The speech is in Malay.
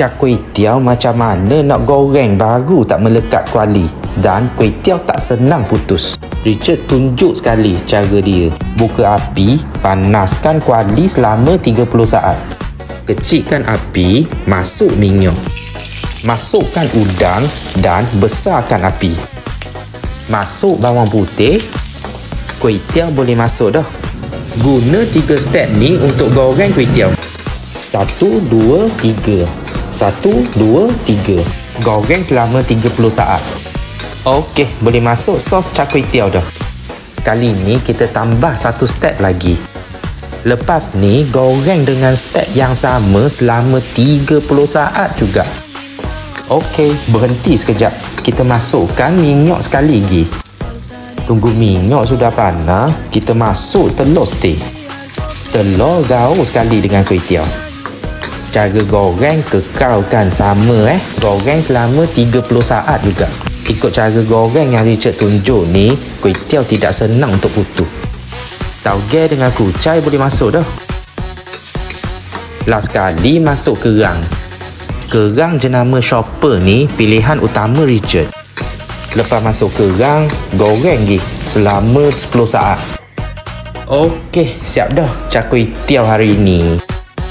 Cak kuih tiaw macam mana nak goreng baru tak melekat kuali. Dan kuih tiaw tak senang putus. Richard tunjuk sekali cara dia. Buka api, panaskan kuali selama 30 saat. Kecilkan api, masuk minyak. Masukkan udang dan besarkan api. Masuk bawang putih. Kuih tiaw boleh masuk dah. Guna 3 step ni untuk goreng kuih tiaw. 1, 2, 3. 1, 2, 3. Goreng selama 30 saat. Okey, boleh masuk sos cak kuih tiaw dah. Kali ni kita tambah 1 step lagi. Lepas ni goreng dengan step yang sama selama 30 saat juga. Okey, berhenti sekejap. Kita masukkan minyak sekali lagi. Tunggu minyak sudah panas, kita masuk telur steak. Telur gaul sekali dengan kuih tiaw. Cara goreng kekalkan sama Goreng selama 30 saat juga. Ikut cara goreng yang Richard tunjuk ni, kuih tiaw tidak senang untuk putus. Tauge dengan kucai boleh masuk dah. Last sekali masuk kerang. Kerang jenama shopper ni pilihan utama Richard. Lepas masuk kerang, goreng lagi selama 10 saat. Okey, siap dah cak kuih tiaw hari ini.